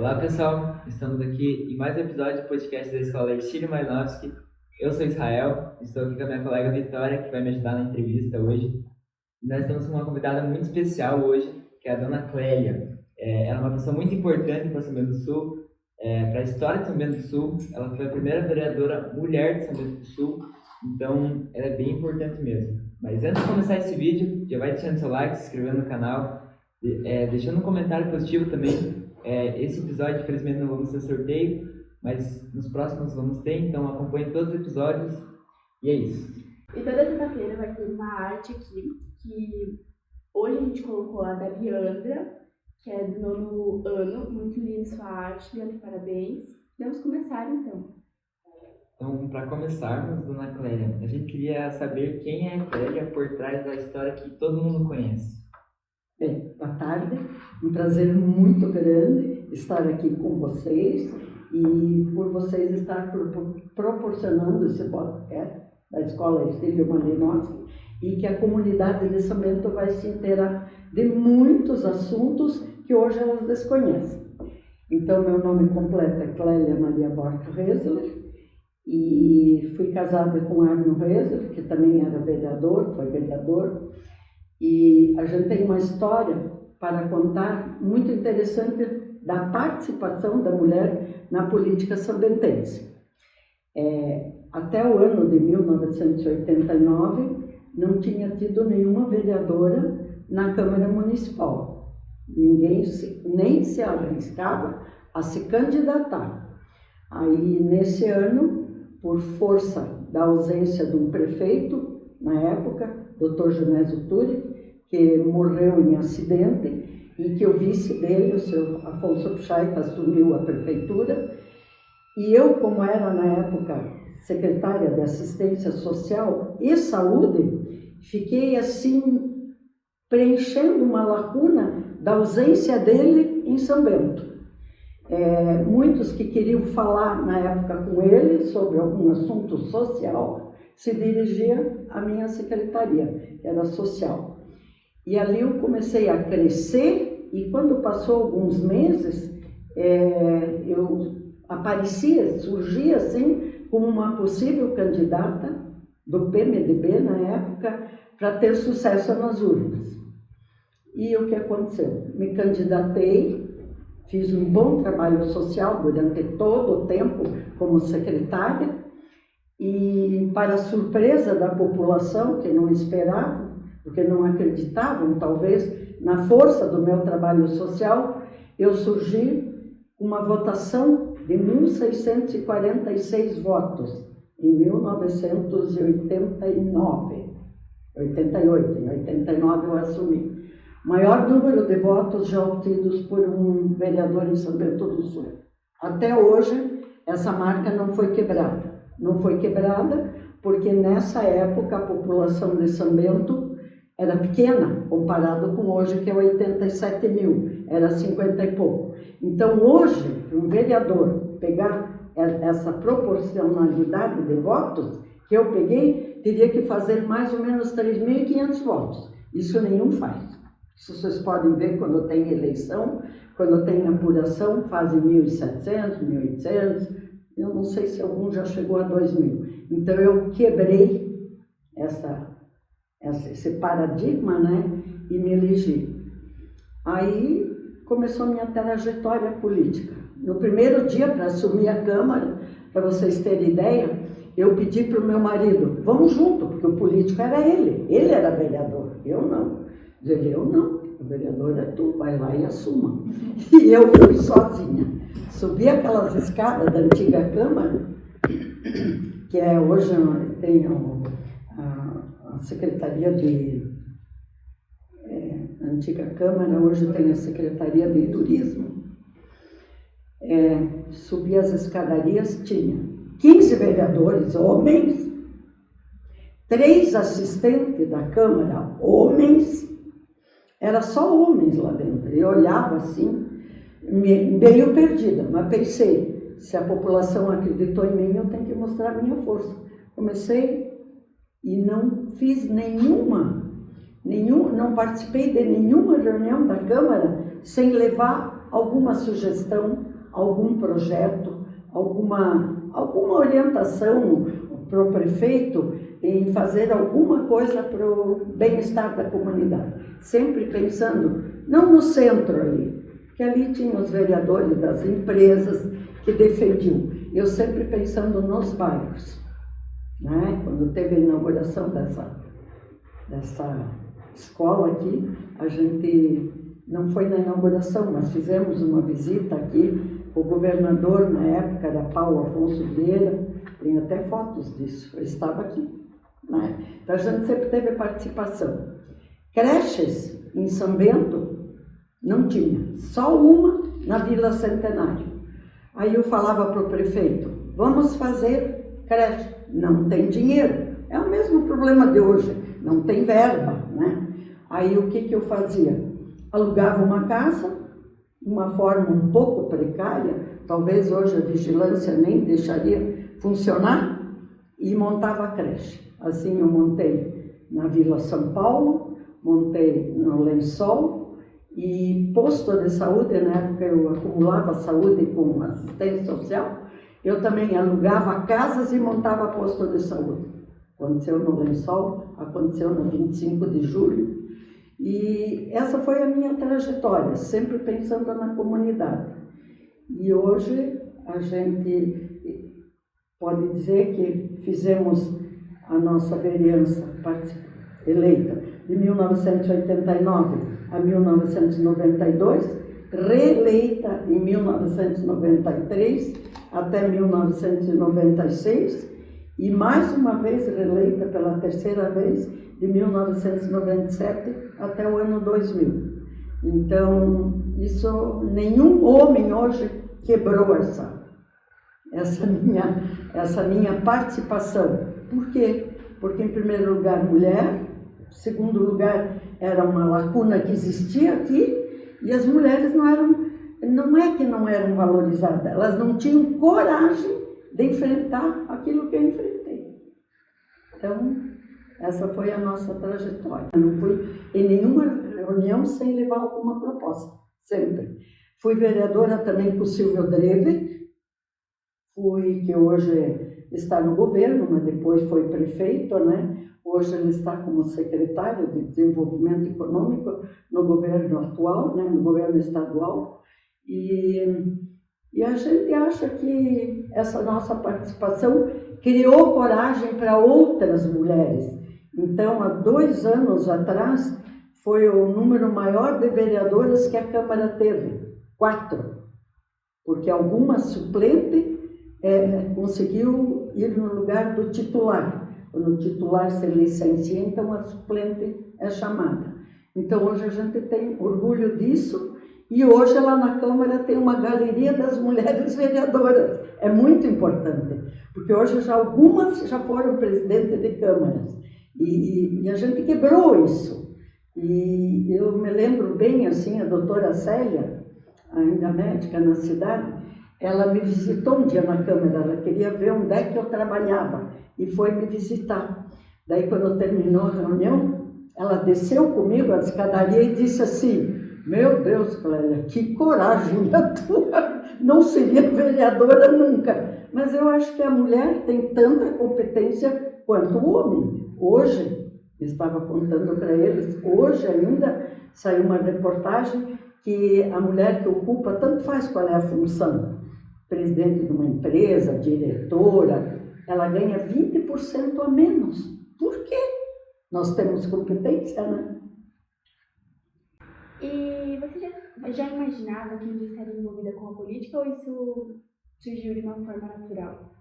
Olá pessoal, estamos aqui em mais um episódio do podcast da Escola Ercílio Malinowski. Eu sou Israel, estou aqui com a minha colega Vitória, que vai me ajudar na entrevista hoje. Nós temos uma convidada muito especial hoje, que é a Dona Clélia. Ela é uma pessoa muito importante para São Bento do Sul, para a história de São Bento do Sul. Ela foi a primeira vereadora mulher de São Bento do Sul, então ela é bem importante mesmo. Mas antes de começar esse vídeo, já vai deixando seu like, se inscrevendo no canal, deixando um comentário positivo também. Esse episódio, infelizmente, não vamos ter sorteio, mas nos próximos vamos ter, então acompanhe todos os episódios e é isso. E toda sexta-feira vai ter uma arte aqui, que hoje a gente colocou a da Leandra, que é do 9º ano, muito linda sua arte, Leandra, parabéns. Vamos começar então. Então, para começarmos, Dona Clélia, a gente queria saber quem é a Clélia por trás da história que todo mundo conhece. Bem, boa tarde, um prazer muito grande estar aqui com vocês e por vocês estar proporcionando esse podcast da Escola Ercílio Malinowski e que a comunidade de São Bento vai se inteirar de muitos assuntos que hoje elas desconhecem. Então, meu nome completo é Clélia Maria Borto Resler e fui casada com Arno Resler, que também era vereador, foi vereador. E a gente tem uma história para contar muito interessante da participação da mulher na política sambentense. Até o ano de 1989, não tinha tido nenhuma vereadora na Câmara Municipal. Ninguém nem se arriscava a se candidatar. Aí, nesse ano, por força da ausência de um prefeito, na época, Dr. Genésio Turi, que morreu em acidente e que o vice dele, o seu Afonso Pchaita, assumiu a prefeitura. E eu, como era na época secretária de Assistência Social e Saúde, fiquei assim preenchendo uma lacuna da ausência dele em São Bento. Muitos que queriam falar na época com ele sobre algum assunto social se dirigia à minha secretaria, que era social. E ali eu comecei a crescer e quando passou alguns meses, eu surgia assim como uma possível candidata do PMDB na época para ter sucesso nas urnas. E o que aconteceu? Me candidatei, fiz um bom trabalho social durante todo o tempo como secretária, e para a surpresa da população, que não esperava, porque não acreditavam talvez na força do meu trabalho social, eu surgi com uma votação de 1.646 votos em 1989. 88, em 89 eu assumi. Maior número de votos já obtidos por um vereador em São Bento do Sul. Até hoje, essa marca não foi quebrada. Não foi quebrada porque nessa época a população de São Bento era pequena, comparado com hoje, que é 87 mil, era 50 e pouco. Então hoje, um vereador pegar essa proporcionalidade de votos que eu peguei, teria que fazer mais ou menos 3.500 votos. Isso nenhum faz. Isso vocês podem ver quando tem eleição, quando tem apuração, fazem 1.700, 1.800, eu não sei se algum já chegou a 2.000. Então eu quebrei esse paradigma, né, e me elegi. Aí começou a minha trajetória política. No primeiro dia, para assumir a Câmara, para vocês terem ideia, eu pedi para o meu marido, vamos junto, porque o político era ele era vereador, eu não. Eu não, o vereador é tu, vai lá e assuma. E eu fui sozinha. Subi aquelas escadas da antiga Câmara, que hoje tem a Secretaria de... a antiga Câmara, hoje tem a Secretaria de Turismo. Subi as escadarias, tinha 15 vereadores, homens, 3 assistentes da Câmara, homens, era só homens lá dentro. Eu olhava assim, meio perdida, mas pensei, se a população acreditou em mim, eu tenho que mostrar a minha força. Comecei e não fiz não participei de nenhuma reunião da Câmara sem levar alguma sugestão, algum projeto, alguma orientação para o prefeito em fazer alguma coisa para o bem-estar da comunidade. Sempre pensando, não no centro ali, que ali tinha os vereadores das empresas que defendiam. Eu sempre pensando nos bairros, né? Quando teve a inauguração dessa escola aqui, a gente não foi na inauguração, mas fizemos uma visita aqui. O governador, na época, era Paulo Afonso Vieira, tem até fotos disso, ele estava aqui, né? Então a gente sempre teve participação. Creches em São Bento não tinha, só uma na Vila Centenário. Aí eu falava para o prefeito, vamos fazer creche, não tem dinheiro, é o mesmo problema de hoje, não tem verba, né? Aí o que eu fazia? Alugava uma casa, uma forma um pouco precária, talvez hoje a vigilância nem deixaria funcionar, e montava a creche. Assim eu montei na Vila São Paulo, montei no Lençol, e posto de saúde, na época eu acumulava saúde com assistência social, eu também alugava casas e montava posto de saúde. Aconteceu no Lençol, aconteceu no 25 de julho, e essa foi a minha trajetória, sempre pensando na comunidade. E hoje a gente pode dizer que fizemos a nossa vereança eleita de 1989 a 1992, reeleita em 1993 até 1996 e mais uma vez reeleita pela terceira vez de 1997 até o ano 2000. Então, isso nenhum homem hoje quebrou essa minha participação. Por quê? Porque, em primeiro lugar, mulher, em segundo lugar, era uma lacuna que existia aqui, e as mulheres não é que não eram valorizadas, elas não tinham coragem de enfrentar aquilo que eu enfrentei. Então, essa foi a nossa trajetória. Eu não fui em nenhuma reunião sem levar alguma proposta, sempre. Fui vereadora também com o Silvio Dreve, que hoje está no governo, mas depois foi prefeito, né? Hoje ele está como secretário de Desenvolvimento Econômico no governo atual, né? No governo estadual. E a gente acha que essa nossa participação criou coragem para outras mulheres. Então, há 2 anos atrás, foi o número maior de vereadoras que a Câmara teve, 4. Porque alguma suplente conseguiu ir no lugar do titular. Quando o titular se licencia, então a suplente é chamada. Então, hoje a gente tem orgulho disso. E hoje lá na Câmara tem uma galeria das mulheres vereadoras. É muito importante, porque hoje algumas já foram presidente de câmaras. E a gente quebrou isso. E eu me lembro bem, assim, a doutora Célia, ainda médica na cidade, ela me visitou um dia na Câmara, ela queria ver onde é que eu trabalhava e foi me visitar. Daí, quando terminou a reunião, ela desceu comigo a escadaria e disse assim, meu Deus, Clélia, que coragem a tua! Não seria vereadora nunca. Mas eu acho que a mulher tem tanta competência quanto o homem. Hoje, eu estava contando para eles, hoje ainda saiu uma reportagem que a mulher que ocupa, tanto faz qual é a função, presidente de uma empresa, diretora, ela ganha 20% a menos. Por quê? Nós temos competência, né? E você já imaginava que um dia estaria envolvida com a política ou isso surgiu de uma forma natural?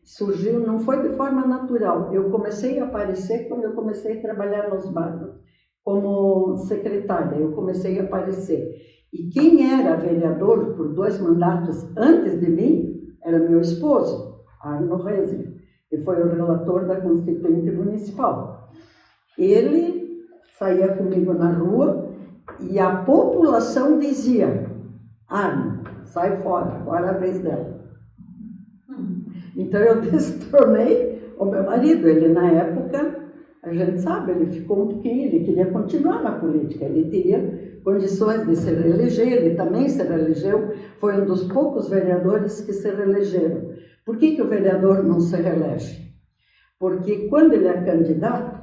Surgiu, não foi de forma natural. Eu comecei a aparecer quando eu comecei a trabalhar nos bairros como secretária. Eu comecei a aparecer. E quem era vereador por 2 mandatos antes de mim era meu esposo, Arno Reisler, que foi o relator da Constituinte Municipal. Ele saía comigo na rua e a população dizia, Arno, sai fora, agora é a vez dela. Então eu destronei o meu marido. Ele, na época, A gente sabe, ele ficou um pouquinho, ele queria continuar na política, ele teria condições de se reeleger, ele também se reelegeu, foi um dos poucos vereadores que se reelegeram. Por que o vereador não se reelege? Porque quando ele é candidato,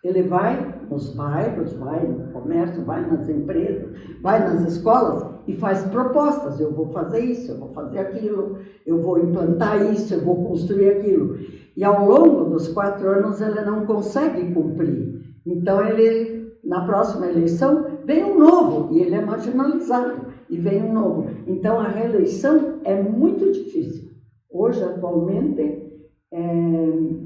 ele vai nos bairros, vai no comércio, vai nas empresas, vai nas escolas e faz propostas. Eu vou fazer isso, eu vou fazer aquilo, eu vou implantar isso, eu vou construir aquilo. E ao longo dos 4 anos ele não consegue cumprir. Então ele, na próxima eleição, vem um novo e ele é marginalizado e vem um novo. Então a reeleição é muito difícil. Hoje, atualmente,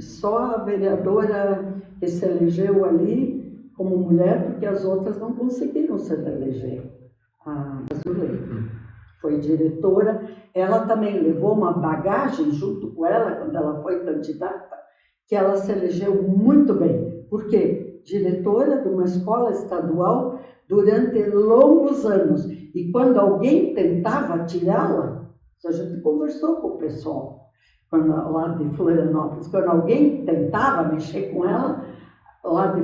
só a vereadora que se elegeu ali como mulher, porque as outras não conseguiram se reeleger. A Zuleika foi diretora, ela também levou uma bagagem junto com ela, quando ela foi candidata, que ela se elegeu muito bem. Por quê? Diretora de uma escola estadual durante longos anos. E quando alguém tentava tirá-la, a gente conversou com o pessoal lá de Florianópolis, quando alguém tentava mexer com ela, lá de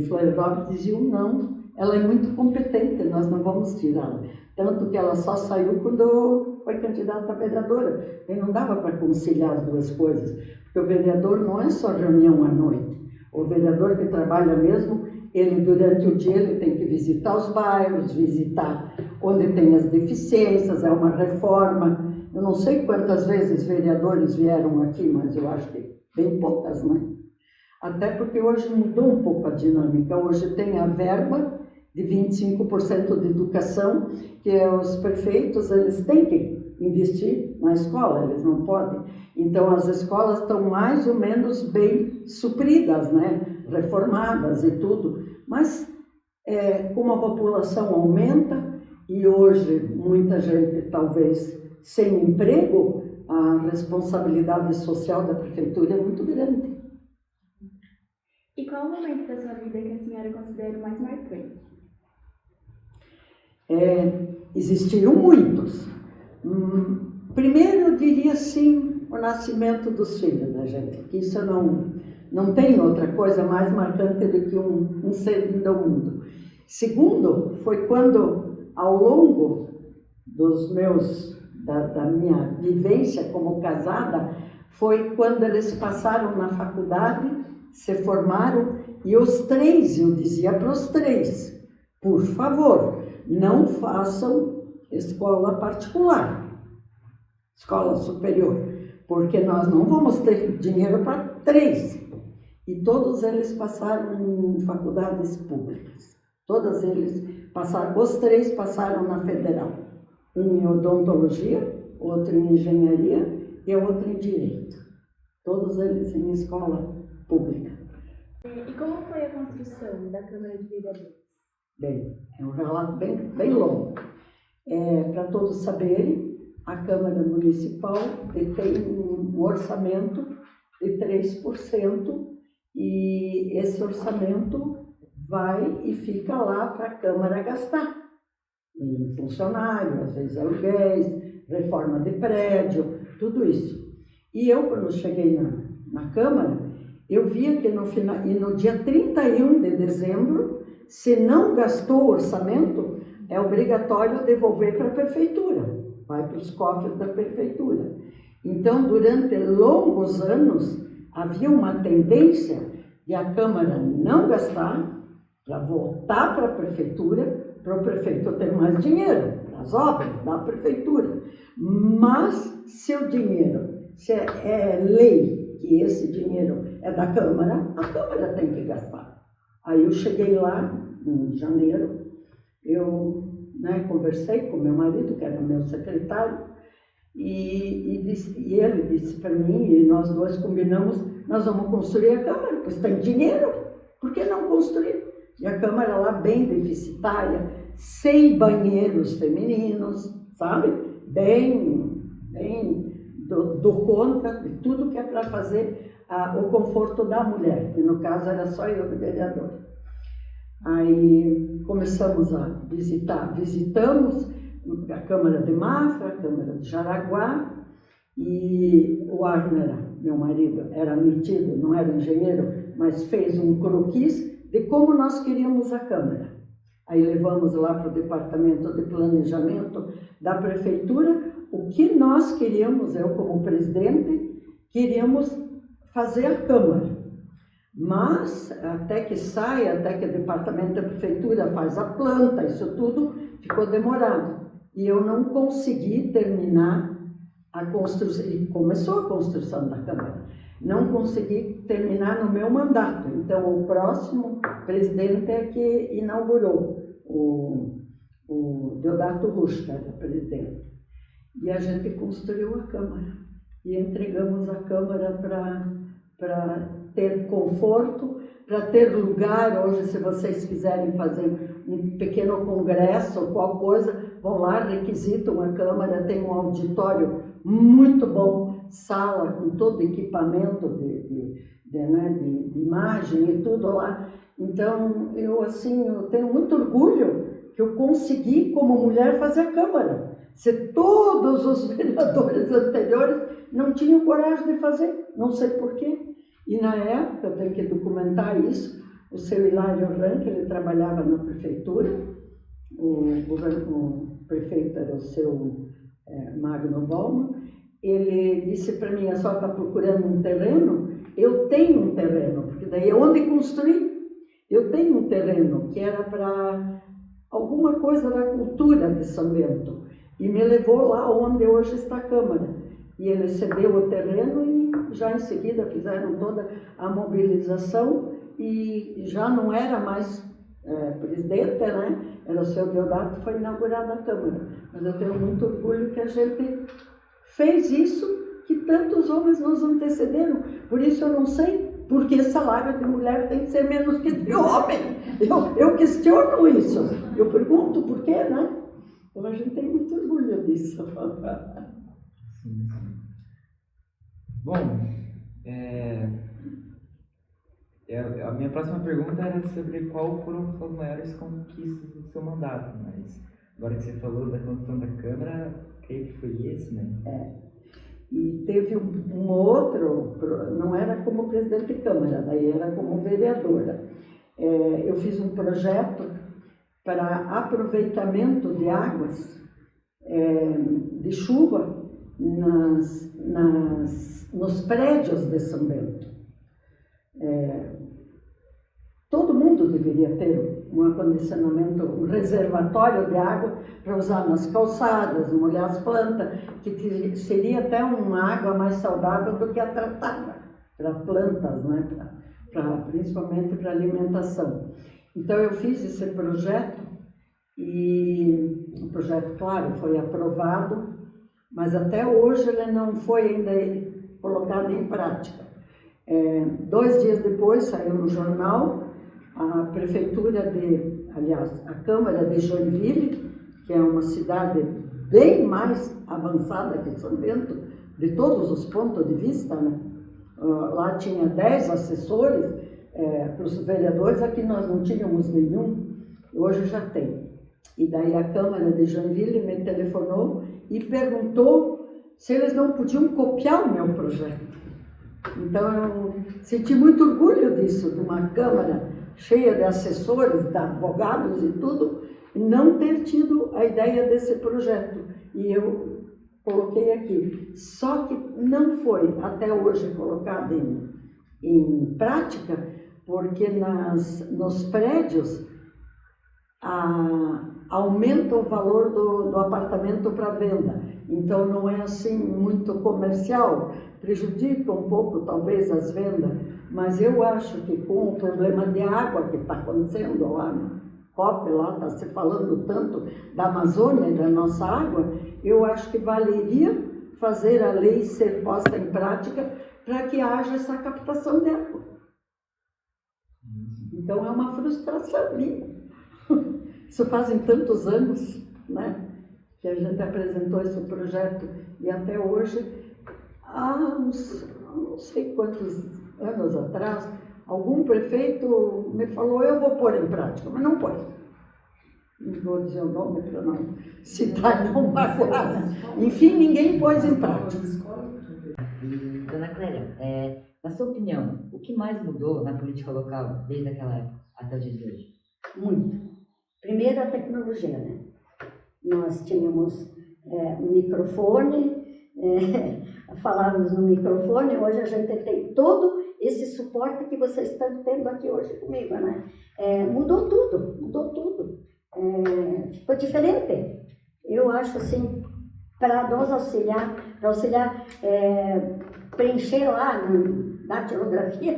Florianópolis diziam não, ela é muito competente, nós não vamos tirá-la. Tanto que ela só saiu quando foi candidata a vereadora. E não dava para conciliar as duas coisas, porque o vereador não é só reunião à noite. O vereador que trabalha mesmo, ele durante o dia ele tem que visitar os bairros, visitar onde tem as deficiências, é uma reforma. Eu não sei quantas vezes vereadores vieram aqui, mas eu acho que bem poucas, né? Até porque hoje mudou um pouco a dinâmica. Hoje tem a verba de 25% de educação, que os prefeitos eles têm que investir na escola, eles não podem. Então as escolas estão mais ou menos bem supridas, né? Reformadas e tudo. Mas como a população aumenta e hoje muita gente talvez sem emprego, a responsabilidade social da prefeitura é muito grande. E qual o momento da sua vida que a senhora considera o mais marcante? Existiram muitos. Primeiro, eu diria sim, o nascimento dos filhos da gente, que isso não tem outra coisa mais marcante do que um ser vindo ao mundo. Segundo, foi quando, ao longo da minha vivência como casada, foi quando eles passaram na faculdade, se formaram, e os 3, eu dizia para os 3, por favor, não façam escola particular, escola superior, porque nós não vamos ter dinheiro para 3. E todos eles passaram em faculdades públicas. Todos eles passaram, os 3 passaram na federal. Um em odontologia, outro em engenharia e outro em direito. Todos eles em escola pública. E como foi a construção da Câmara de Vereadores? Bem, é um relato bem longo. Para todos saberem, a Câmara Municipal detém um orçamento de 3% e esse orçamento vai e fica lá para a Câmara gastar. Em funcionário, às vezes aluguéis, reforma de prédio, tudo isso. E eu, quando cheguei na Câmara, eu via que no dia 31 de dezembro, se não gastou o orçamento, é obrigatório devolver para a prefeitura, vai para os cofres da prefeitura. Então, durante longos anos, havia uma tendência de a Câmara não gastar, para voltar para a prefeitura, para o prefeito ter mais dinheiro, para as obras da prefeitura. Mas, se o dinheiro, se é lei que esse dinheiro é da Câmara, a Câmara tem que gastar. Aí eu cheguei lá, em janeiro, eu conversei com meu marido, que era meu secretário, e ele disse para mim, e nós dois combinamos, nós vamos construir a Câmara, pois tem dinheiro, por que não construir? E a Câmara lá bem deficitária, sem banheiros femininos, sabe? Bem do contra de tudo que é para fazer o conforto da mulher, que no caso era só eu de vereador. Aí começamos a visitamos a Câmara de Mafra, a Câmara de Jaraguá, e o Arner, meu marido, era metido, não era engenheiro, mas fez um croquis de como nós queríamos a Câmara. Aí levamos lá para o Departamento de Planejamento da Prefeitura o que nós queríamos, eu como presidente, queríamos fazer a Câmara. Mas, até que saia, até que o Departamento da Prefeitura faz a planta, isso tudo ficou demorado. E eu não consegui terminar a construção, e começou a construção da Câmara. Não consegui terminar no meu mandato. Então, o próximo presidente é que inaugurou, o Deodato Rusch, que era presidente. E a gente construiu a Câmara. E entregamos a Câmara para ter conforto, para ter lugar. Hoje, se vocês quiserem fazer um pequeno congresso ou qualquer coisa, vão lá, requisitam a Câmara, tem um auditório muito bom, sala com todo equipamento de imagem e tudo lá. Então, eu tenho muito orgulho que eu consegui, como mulher, fazer a Câmara. Se todos os vereadores anteriores não tinham coragem de fazer, não sei porquê. E na época, eu tenho que documentar isso, o seu Hilário Rank, ele trabalhava na prefeitura, o prefeito era o seu Magno Bauman, ele disse para mim, a senhora está procurando um terreno? Eu tenho um terreno, porque daí é onde construir. Eu tenho um terreno que era para alguma coisa da cultura de São Bento, e me levou lá onde hoje está a Câmara. E ele cedeu o terreno e já em seguida fizeram toda a mobilização e já não era mais presidente, né? Era o seu Deodato, foi inaugurada a Câmara. Mas eu tenho muito orgulho que a gente fez isso, que tantos homens nos antecederam. Por isso eu não sei por que salário de mulher tem que ser menos que de homem. Eu questiono isso. Eu pergunto por quê, né? Então a gente tem muito orgulho disso. Sim. Bom, a minha próxima pergunta era sobre qual foram as maiores conquistas do seu mandato, mas agora que você falou da construção da Câmara, creio que foi esse, né? E teve um outro, não era como presidente de Câmara, daí era como vereadora. Eu fiz um projeto para aproveitamento de águas de chuva nos prédios de São Bento. Todo mundo deveria ter um acondicionamento, um reservatório de água para usar nas calçadas, molhar as plantas, que seria até uma água mais saudável do que a tratada para plantas, né? Principalmente para alimentação. Então eu fiz esse projeto e o projeto, claro, foi aprovado, mas até hoje ele não foi ainda colocado em prática. 2 dias depois saiu no jornal a prefeitura a Câmara de Joinville, que é uma cidade bem mais avançada que São Bento, de todos os pontos de vista, né? Lá tinha 10 assessores para os vereadores, aqui nós não tínhamos nenhum, hoje já tem. E daí a Câmara de Joinville me telefonou e perguntou se eles não podiam copiar o meu projeto. Então eu senti muito orgulho disso, de uma Câmara cheia de assessores, de advogados e tudo, não ter tido a ideia desse projeto. E eu coloquei aqui. Só que não foi até hoje colocado em prática, porque nos prédios aumenta o valor do apartamento para venda. Então não é assim muito comercial, prejudica um pouco talvez as vendas, mas eu acho que com o problema de água que está acontecendo lá no COP, lá está se falando tanto da Amazônia e da nossa água, eu acho que valeria fazer a lei ser posta em prática para que haja essa captação de água. Então é uma frustração minha. Isso fazem tantos anos, né, que a gente apresentou esse projeto e até hoje, há uns, não sei quantos anos atrás, algum prefeito me falou, eu vou pôr em prática, mas não pôs. Não vou dizer o nome para não citar, não magoar. Enfim, ninguém pôs em prática. Dona Clélia, Na sua opinião, o que mais mudou na política local desde aquela época até o dia de hoje? Muito. Primeiro, a tecnologia, né? Nós tínhamos um microfone, falávamos no microfone, hoje a gente tem todo esse suporte que vocês estão tendo aqui hoje comigo, né? Mudou tudo. Ficou diferente. Eu acho assim, para nós auxiliar, preencher lá na datilografia,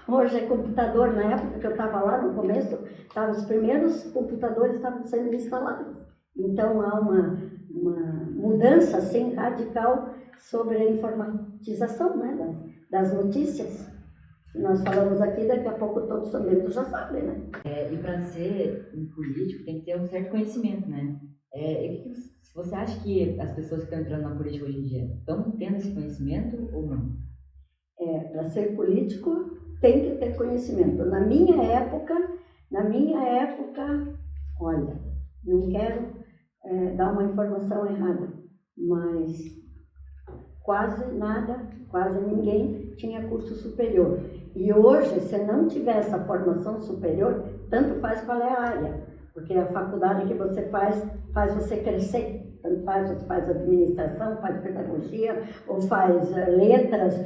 hoje é computador, na época que eu estava lá no começo, os primeiros computadores estavam sendo instalados. Então há uma mudança assim, radical sobre a informatização, né, das notícias. Nós falamos aqui, daqui a pouco todos também já sabem, né? E para ser um político tem que ter um certo conhecimento, né? Você acha que as pessoas que estão entrando na política hoje em dia estão tendo esse conhecimento ou não? Para ser político tem que ter conhecimento. Na minha época, olha, não quero dar uma informação errada, mas quase ninguém tinha curso superior. E hoje, se não tiver essa formação superior, tanto faz qual é a área, porque a faculdade que você faz você crescer. Tanto faz, você faz administração, faz pedagogia, ou faz letras,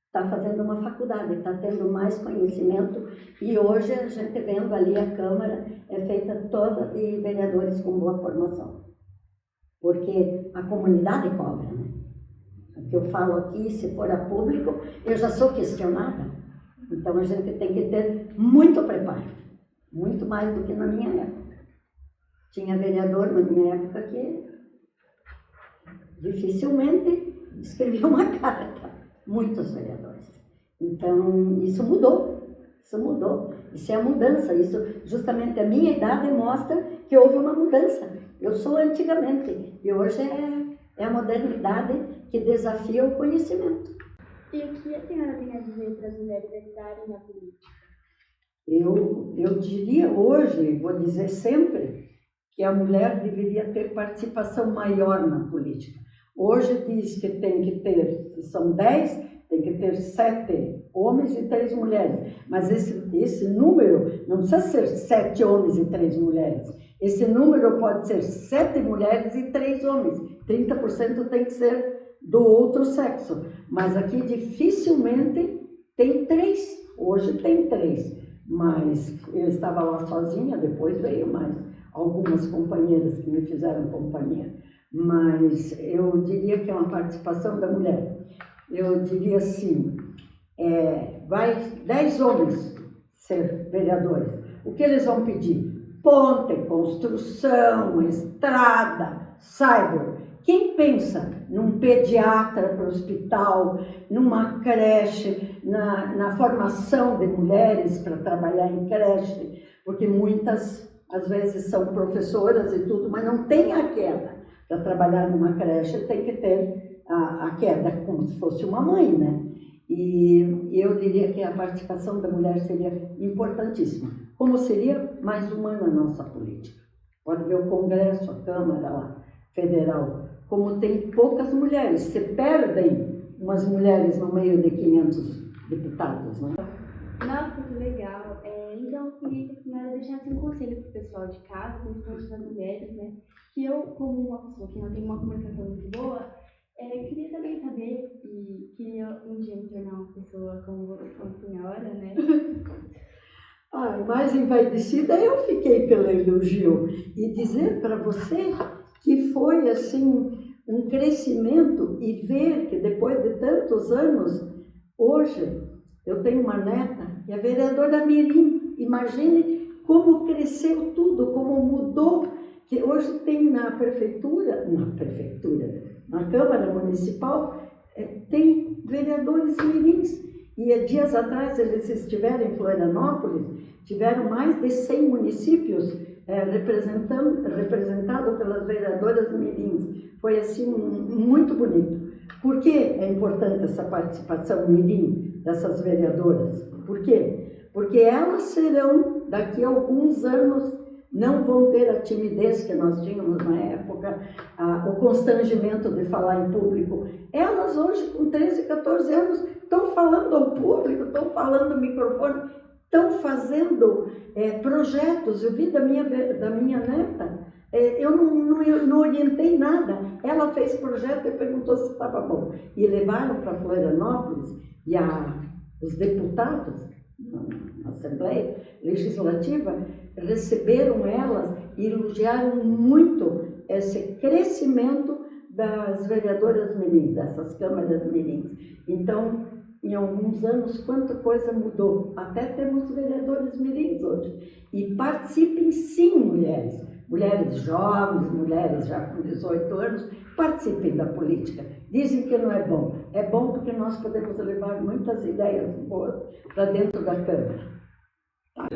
está fazendo uma faculdade, está tendo mais conhecimento. E hoje a gente vendo ali a Câmara é feita toda de vereadores com boa formação, porque a comunidade cobra, né? O que eu falo aqui, se for a público, eu já sou questionada. Então a gente tem que ter muito preparo, muito mais do que na minha época. Tinha vereador na minha época que dificilmente escrevia uma carta, muitos vereadores. Então isso mudou. Isso é a mudança, isso justamente a minha idade mostra que houve uma mudança. Eu sou antigamente e hoje é a modernidade que desafia o conhecimento. E o que a senhora tem a dizer para as mulheres entrarem na política? Eu diria hoje, vou dizer sempre, que a mulher deveria ter participação maior na política. Hoje diz que tem que ter, se são 10, tem que ter 7 homens e 3 mulheres. Mas esse número não precisa ser 7 homens e 3 mulheres. Esse número pode ser 7 mulheres e 3 homens. 30% tem que ser do outro sexo. Mas aqui dificilmente tem 3. Hoje tem 3. Mas eu estava lá sozinha, depois veio mais algumas companheiras que me fizeram companhia. Mas eu diria que é uma participação da mulher. Eu diria assim, vai 10 homens ser vereadores. O que eles vão pedir? Ponte, construção, estrada, cyber. Quem pensa num pediatra para o hospital, numa creche, na formação de mulheres para trabalhar em creche, porque muitas, às vezes, são professoras e tudo, mas não tem a queda. Para trabalhar numa creche tem que ter a queda como se fosse uma mãe, né? E eu diria que a participação da mulher seria importantíssima. Como seria mais humana a nossa política? Pode ver o Congresso, a Câmara lá, Federal, como tem poucas mulheres, se perdem umas mulheres no meio de 500 deputados, né? Nossa, que legal. Então, eu queria que a senhora deixasse um conselho para o pessoal de casa, principalmente das mulheres, né? Que eu, como uma pessoa que não tem uma comunicação muito boa, queria também saber, e queria um dia me tornar uma pessoa como a senhora, né? Mais envaidecida eu fiquei pelo elogio. E dizer para você que foi assim um crescimento e ver que depois de tantos anos, hoje eu tenho uma neta e a vereadora Mirim, imagine como cresceu tudo, como mudou, que hoje tem na Câmara Municipal, tem vereadores mirins. E dias atrás eles estiveram em Florianópolis, tiveram mais de 100 municípios representados pelas vereadoras mirins. Foi assim muito bonito. Por que é importante essa participação mirim dessas vereadoras? Por quê? Porque elas serão, daqui a alguns anos, não vão ter a timidez que nós tínhamos na época, o constrangimento de falar em público. Elas hoje, com 13, 14 anos, estão falando ao público, estão falando no microfone, estão fazendo projetos. Eu vi da minha neta, eu não orientei nada. Ela fez projeto e perguntou se estava bom. E levaram para Florianópolis, e os deputados na Assembleia Legislativa receberam elas e elogiaram muito esse crescimento das vereadoras mirins, dessas câmaras mirins. Então, em alguns anos, quanta coisa mudou. Até temos vereadores mirins hoje. E participem sim, mulheres. Mulheres jovens, mulheres já com 18 anos, participem da política. Dizem que não é bom. É bom porque nós podemos levar muitas ideias boas para dentro da Câmara. Tá?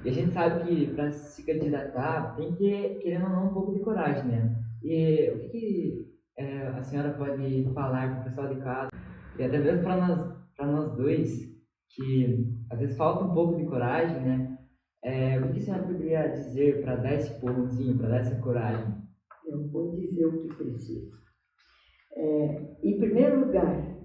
E a gente sabe que para se candidatar tem que, querendo ou não, um pouco de coragem, né? E o que a senhora pode falar para o pessoal de casa, e até mesmo para nós dois, que às vezes falta um pouco de coragem, né? O que a senhora poderia dizer para dar esse empurrãozinho, para dar essa coragem? Eu vou dizer o que preciso. Em primeiro lugar,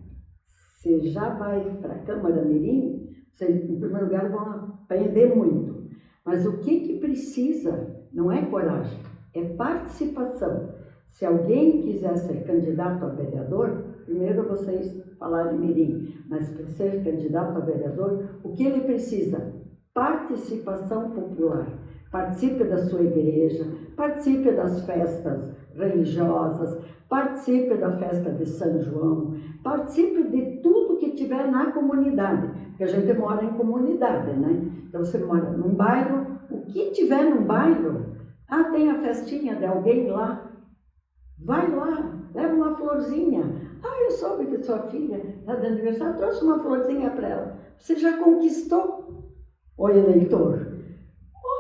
você já vai para a Câmara Mirim, vocês, em primeiro lugar, vão aprender muito. Mas o que precisa não é coragem, é participação. Se alguém quiser ser candidato a vereador, primeiro vocês falaram em Mirim, mas para ser candidato a vereador, o que ele precisa? Participação popular. Participe da sua igreja, participe das festas religiosas, participe da festa de São João, participe de tudo que tiver na comunidade, porque a gente mora em comunidade, né? Então você mora num bairro, o que tiver num bairro, tem a festinha de alguém lá, vai lá, leva uma florzinha. Eu soube que sua filha está de aniversário, trouxe uma florzinha para ela. Você já conquistou o eleitor.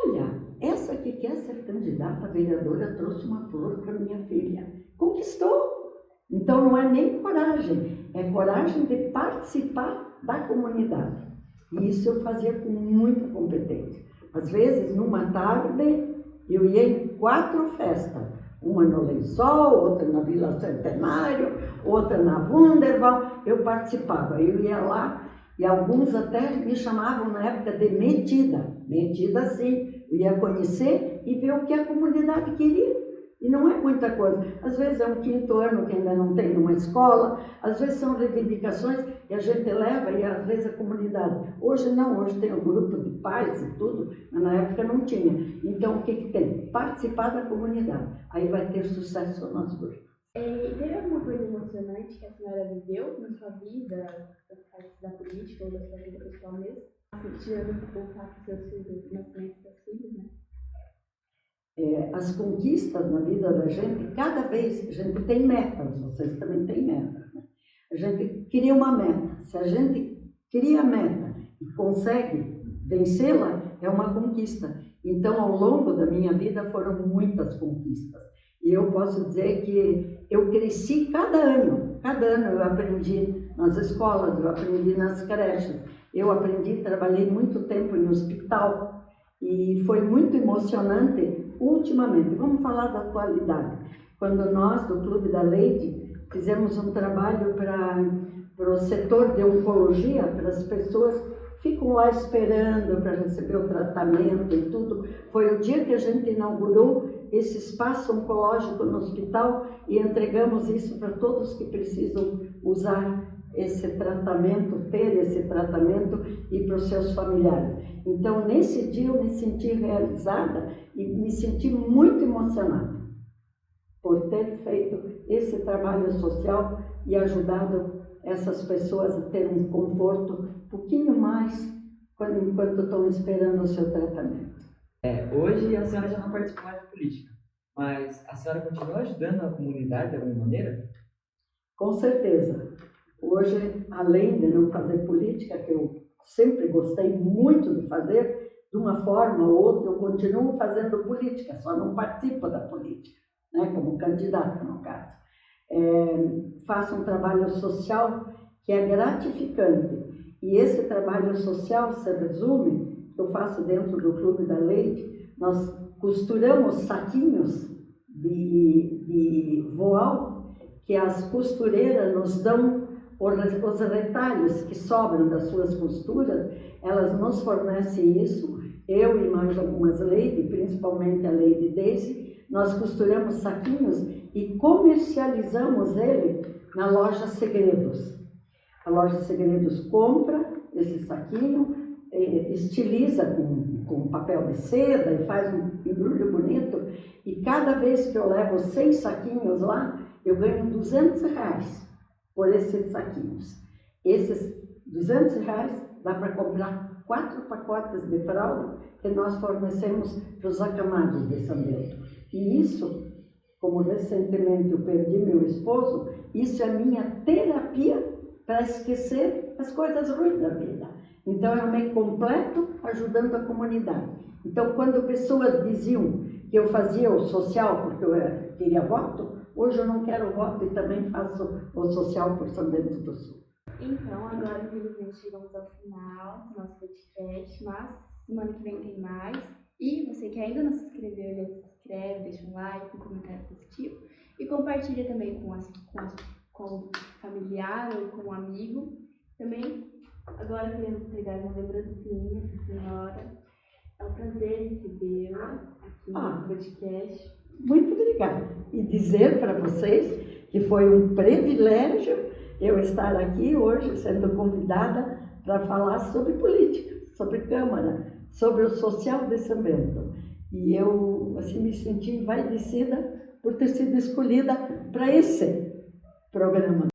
Olha, essa que quer ser candidata a vereadora trouxe uma flor para minha filha. Conquistou. Então não é nem coragem, é coragem de participar da comunidade. E isso eu fazia com muita competência. Às vezes, numa tarde, eu ia em 4 festas. Uma no Lençol, outra na Vila Centenário, outra na Wunderwald. Eu participava, eu ia lá. E alguns até me chamavam na época de metida. Metida, sim. Eu ia conhecer e ver o que a comunidade queria. E não é muita coisa. Às vezes é um 5º ano que ainda não tem uma escola. Às vezes são reivindicações e a gente leva e às vezes a comunidade. Hoje não, hoje tem um grupo de pais e tudo, mas na época não tinha. Então o que tem? Participar da comunidade. Aí vai ter sucesso nas coisas. Teve alguma coisa emocionante que a senhora viveu na sua vida, da política ou da sua vida pessoal mesmo? Assim, tirando o fato dos seus filhos, nascimento dos seus filhos, né? As conquistas na vida da gente, cada vez a gente tem metas, vocês também têm metas, né? A gente cria uma meta. Se a gente cria a meta e consegue vencê-la, é uma conquista. Então, ao longo da minha vida foram muitas conquistas. E eu posso dizer que eu cresci cada ano eu aprendi nas escolas, eu aprendi nas creches, eu trabalhei muito tempo em hospital e foi muito emocionante ultimamente. Vamos falar da atualidade. Quando nós, do Clube da Leite, fizemos um trabalho para o setor de oncologia, para as pessoas que ficam lá esperando para receber o tratamento e tudo. Foi o dia que a gente inaugurou esse espaço oncológico no hospital e entregamos isso para todos que precisam usar esse tratamento, ter esse tratamento e para os seus familiares. Então, nesse dia eu me senti realizada e me senti muito emocionada por ter feito esse trabalho social e ajudado essas pessoas a ter um conforto um pouquinho mais enquanto estão esperando o seu tratamento. Hoje a senhora já não participa mais da política, mas a senhora continua ajudando a comunidade de alguma maneira? Com certeza. Hoje, além de não fazer política, que eu sempre gostei muito de fazer, de uma forma ou outra, eu continuo fazendo política, só não participo da política, né, como candidata, no caso. Faço um trabalho social que é gratificante. E esse trabalho social se resume, que eu faço dentro do Clube da Leite, nós costuramos saquinhos de voal que as costureiras nos dão os retalhos que sobram das suas costuras, elas nos fornecem isso, eu e mais algumas ladies, principalmente a Lady Daisy, nós costuramos saquinhos e comercializamos ele na loja Segredos. A loja Segredos compra esse saquinho, estiliza com papel de seda e faz um embrulho bonito, e cada vez que eu levo 6 saquinhos lá, eu ganho R$200 por esses saquinhos. Esses R$200 dá para comprar 4 pacotes de fralda que nós fornecemos para os acamados de São Bento. E isso, como recentemente eu perdi meu esposo, isso é minha terapia para esquecer as coisas ruins da vida. Então eu me completo ajudando a comunidade. Então quando pessoas diziam que eu fazia o social porque eu queria voto, hoje eu não quero voto e também faço o social por São Bento do Sul. Então, agora, infelizmente, chegamos ao final do nosso podcast, mas semana que vem tem mais. E você que ainda não se inscreveu, já se inscreve, deixa um like, um comentário positivo e compartilha também com o familiar ou com um amigo. Também, agora queremos entregar uma lembrancinha para a senhora. É um prazer recebê-la aqui no nosso podcast. Muito obrigada. E dizer para vocês que foi um privilégio eu estar aqui hoje sendo convidada para falar sobre política, sobre Câmara, sobre o social de São Bento. E eu assim, me senti envaidecida por ter sido escolhida para esse programa.